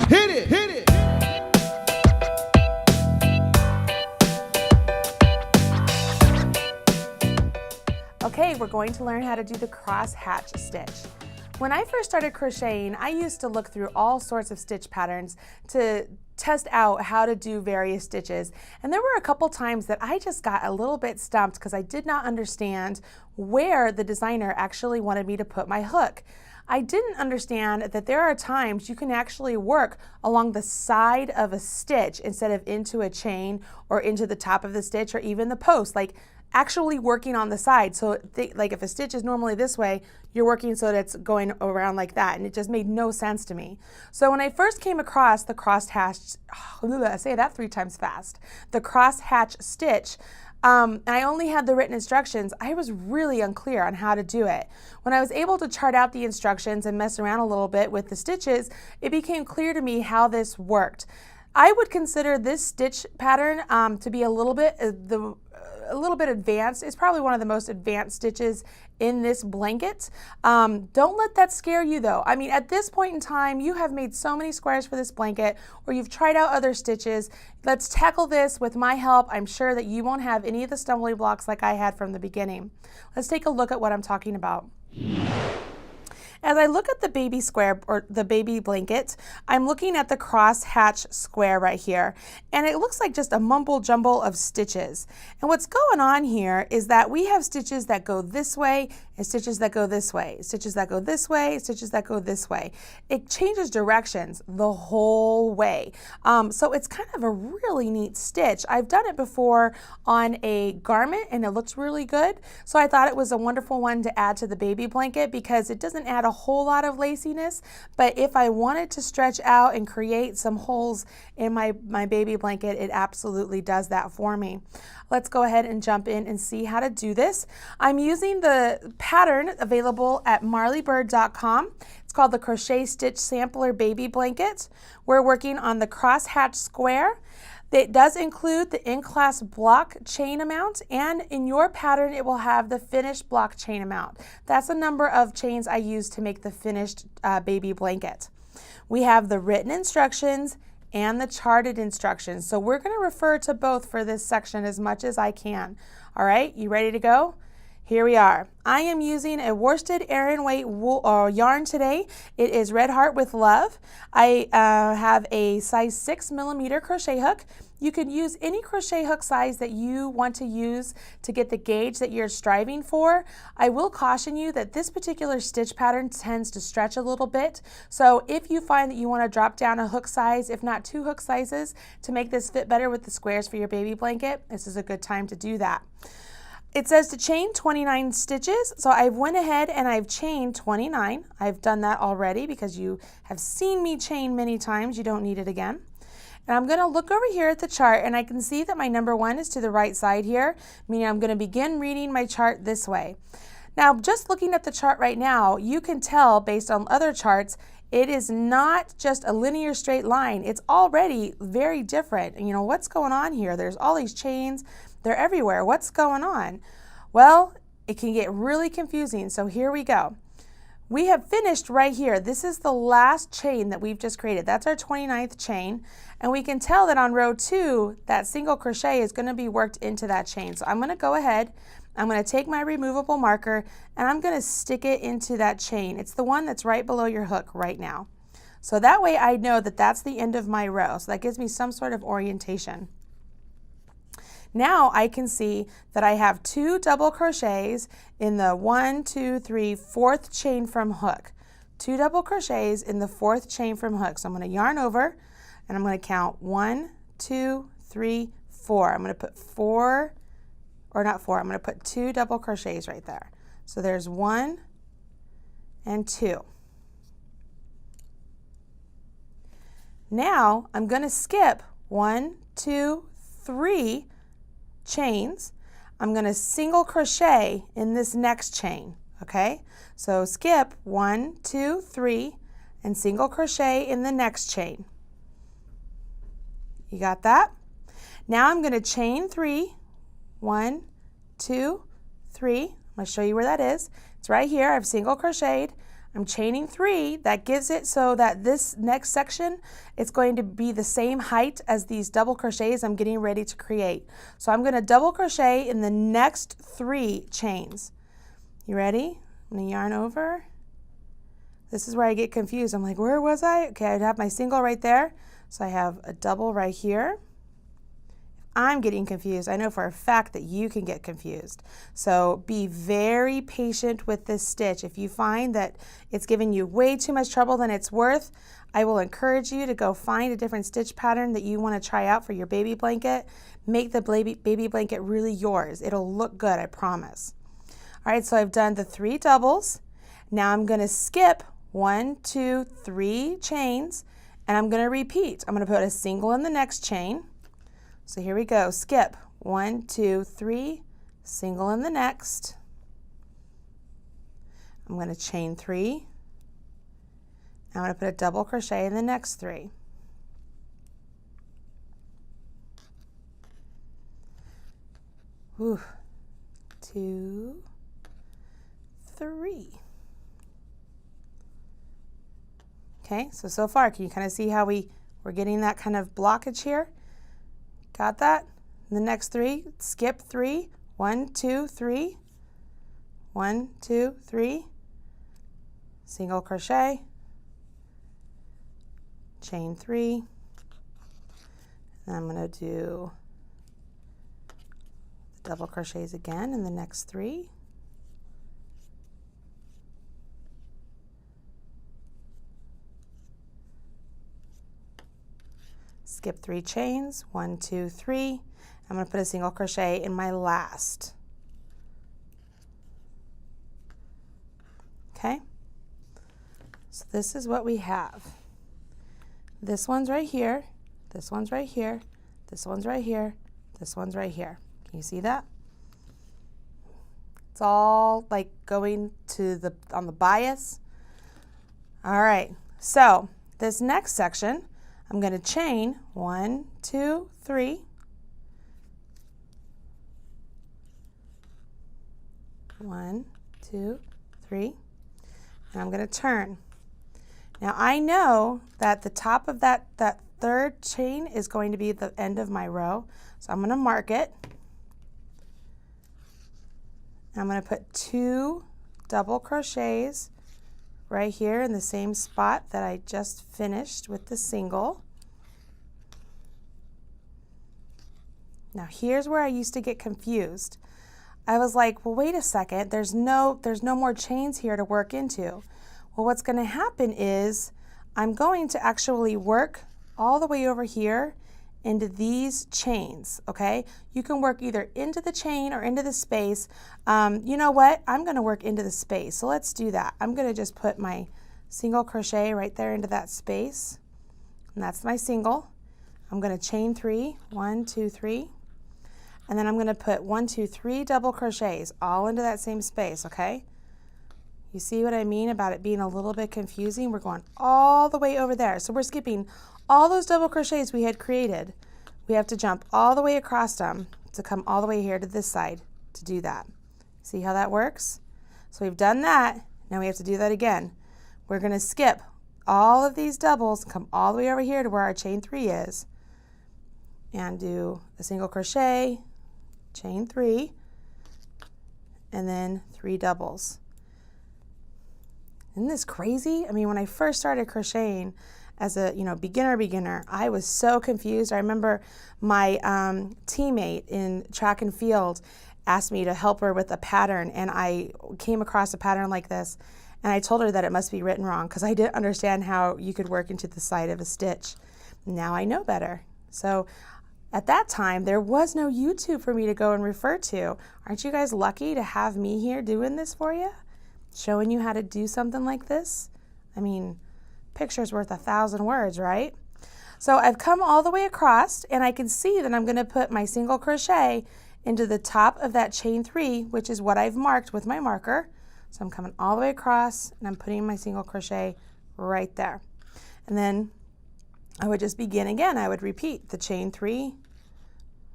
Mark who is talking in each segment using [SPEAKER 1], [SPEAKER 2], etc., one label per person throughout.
[SPEAKER 1] Hit it, hit it.
[SPEAKER 2] Okay, we're going to learn how to do the cross hatch stitch. When I first started crocheting, I used to look through all sorts of stitch patterns to test out how to do various stitches. And there were a couple times that I just got a little bit stumped because I did not understand where the designer actually wanted me to put my hook. I didn't understand that there are times you can actually work along the side of a stitch instead of into a chain or into the top of the stitch or even the post, like actually working on the side. So like if a stitch is normally this way, you're working so that it's going around like that, and it just made no sense to me. So when I first came across the cross hatch, say that 3 times fast, the cross hatch stitch, and I only had the written instructions, I was really unclear on how to do it. When I was able to chart out the instructions and mess around a little bit with the stitches, it became clear to me how this worked. I would consider this stitch pattern to be a little bit advanced. It's probably one of the most advanced stitches in this blanket. Don't let that scare you though. I mean, at this point in time, you have made so many squares for this blanket, or you've tried out other stitches. Let's tackle this with my help. I'm sure that you won't have any of the stumbling blocks like I had from the beginning. Let's take a look at what I'm talking about. As I look at the baby square or the baby blanket, I'm looking at the cross hatch square right here, and it looks like just a mumble jumble of stitches. And what's going on here is that we have stitches that go this way and stitches that go this way, stitches that go this way, stitches that go this way. It changes directions the whole way. So it's kind of a really neat stitch. I've done it before on a garment and it looks really good. So I thought it was a wonderful one to add to the baby blanket because it doesn't add a whole lot of laciness, but if I wanted to stretch out and create some holes in my baby blanket, it absolutely does that for me. Let's go ahead and jump in and see how to do this. I'm using the pattern available at marleybird.com. It's called the Crochet Stitch Sampler Baby Blanket. We're working on the cross hatch square. It does include the in-class block chain amount, and in your pattern it will have the finished block chain amount. That's the number of chains I use to make the finished baby blanket. We have the written instructions and the charted instructions. So we're going to refer to both for this section as much as I can. All right, you ready to go? Here we are. I am using a worsted Aran weight wool or yarn today. It is Red Heart with Love. I have a size 6mm crochet hook. You can use any crochet hook size that you want to use to get the gauge that you're striving for. I will caution you that this particular stitch pattern tends to stretch a little bit. So if you find that you want to drop down a hook size, if not 2 hook sizes, to make this fit better with the squares for your baby blanket, this is a good time to do that. It says to chain 29 stitches, so I went ahead and I've chained 29. I've done that already because you have seen me chain many times. You don't need it again. And I'm going to look over here at the chart, and I can see that my number 1 is to the right side here, meaning I'm going to begin reading my chart this way. Now, just looking at the chart right now, you can tell based on other charts, it is not just a linear straight line. It's already very different. You know, what's going on here? There's all these chains. They're everywhere. What's going on? Well, it can get really confusing. So here we go. We have finished right here. This is the last chain that we've just created. That's our 29th chain. And we can tell that on row 2, that single crochet is going to be worked into that chain. So I'm going to go ahead. I'm going to take my removable marker and I'm going to stick it into that chain. It's the one that's right below your hook right now. So that way I know that that's the end of my row. So that gives me some sort of orientation. Now I can see that I have 2 double crochets in the 1, 2, 3, 4th chain from hook. 2 double crochets in the 4th chain from hook. So I'm going to yarn over and I'm going to count 1, 2, 3, 4. I'm going to put 4, or not 4, I'm going to put 2 double crochets right there. So there's 1 and 2. Now I'm going to skip 1, 2, 3 chains. I'm going to single crochet in this next chain. Okay, so skip 1, 2, 3 and single crochet in the next chain. You got that? Now I'm going to chain 3, 1, 2, 3. I'm going to show you where that is. It's right here. I've single crocheted. I'm chaining 3. That gives it so that this next section, it's going to be the same height as these double crochets I'm getting ready to create. So I'm going to double crochet in the next 3 chains. You ready? I'm going to yarn over. This is where I get confused. I'm like, where was I? Okay, I'd have my single right there. So I have a double right here. I'm getting confused. I know for a fact that you can get confused. So be very patient with this stitch. If you find that it's giving you way too much trouble than it's worth, I will encourage you to go find a different stitch pattern that you want to try out for your baby blanket. Make the baby blanket really yours. It'll look good, I promise. All right, so I've done the 3 doubles. Now I'm going to skip 1, 2, 3 chains, and I'm going to repeat. I'm going to put a single in the next chain. So here we go, skip, 1, 2, 3, single in the next. I'm going to chain 3. I'm going to put a double crochet in the next 3. Ooh, 2, 3. Okay, so far, can you kind of see how we're getting that kind of blockage here? Got that? The next 3, skip 3, 1, 2, 3, 1, 2, 3, single crochet, chain 3, and I'm going to do the double crochets again in the next 3. Skip 3 chains, 1, 2, 3. I'm going to put a single crochet in my last. Okay, so this is what we have. This one's right here, this one's right here, this one's right here, this one's right here. Can you see that? It's all like going to on the bias. All right, so this next section, I'm going to chain 1, 2, 3. 1, 2, 3. And I'm going to turn. Now I know that the top of that third chain is going to be the end of my row. So I'm going to mark it. And I'm going to put 2 double crochets right here in the same spot that I just finished with the single. Now here's where I used to get confused. I was like, well, wait a second, there's no more chains here to work into. Well, what's going to happen is I'm going to actually work all the way over here into these chains, okay? You can work either into the chain or into the space. You know what? I'm going to work into the space, so let's do that. I'm going to just put my single crochet right there into that space, and that's my single. I'm going to chain 3, 1, 2, 3, and then I'm going to put 1, 2, 3 double crochets all into that same space, okay? You see what I mean about it being a little bit confusing? We're going all the way over there. So we're skipping all those double crochets we had created. We have to jump all the way across them to come all the way here to this side to do that. See how that works? So we've done that. Now we have to do that again. We're going to skip all of these doubles, come all the way over here to where our chain 3 is, and do a single crochet, chain 3, and then 3 doubles. Isn't this crazy? I mean, when I first started crocheting as a beginner, I was so confused. I remember my teammate in track and field asked me to help her with a pattern, and I came across a pattern like this, and I told her that it must be written wrong because I didn't understand how you could work into the side of a stitch. Now I know better. So at that time, there was no YouTube for me to go and refer to. Aren't you guys lucky to have me here doing this for you? Showing you how to do something like this? I mean, picture's worth 1,000 words, right? So I've come all the way across, and I can see that I'm going to put my single crochet into the top of that chain 3, which is what I've marked with my marker. So I'm coming all the way across, and I'm putting my single crochet right there. And then I would just begin again. I would repeat the chain 3,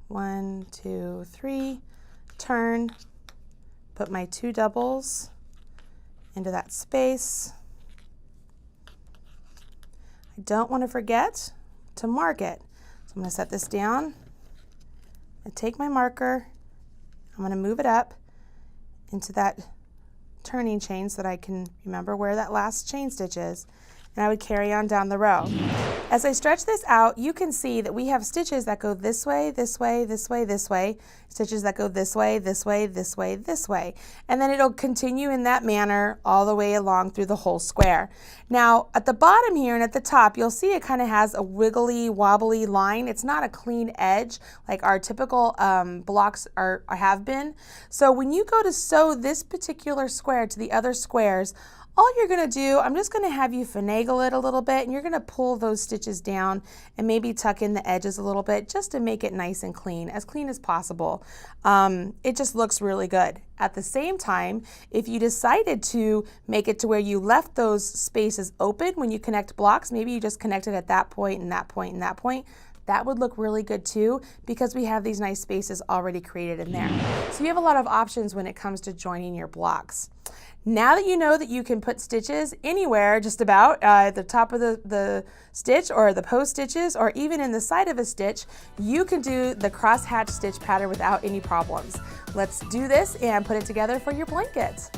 [SPEAKER 2] 1, 2, 3, turn, put my 2 doubles into that space, I don't want to forget to mark it. So I'm going to set this down and take my marker. I'm going to move it up into that turning chain so that I can remember where that last chain stitch is, and I would carry on down the row. As I stretch this out, you can see that we have stitches that go this way, this way, this way, this way, stitches that go this way, this way, this way, this way, and then it'll continue in that manner all the way along through the whole square. Now at the bottom here and at the top, you'll see it kind of has a wiggly, wobbly line. It's not a clean edge like our typical blocks have been. So when you go to sew this particular square to the other squares, all you're going to do, I'm just going to have you finagle it a little bit, and you're going to pull those stitches down and maybe tuck in the edges a little bit just to make it nice and clean as possible. It just looks really good. At the same time, if you decided to make it to where you left those spaces open when you connect blocks, maybe you just connected at that point and that point and that point, that would look really good too, because we have these nice spaces already created in there. So you have a lot of options when it comes to joining your blocks. Now that you know that you can put stitches anywhere, just about at the top of the stitch or the post stitches or even in the side of a stitch, you can do the cross hatch stitch pattern without any problems. Let's do this and put it together for your blanket.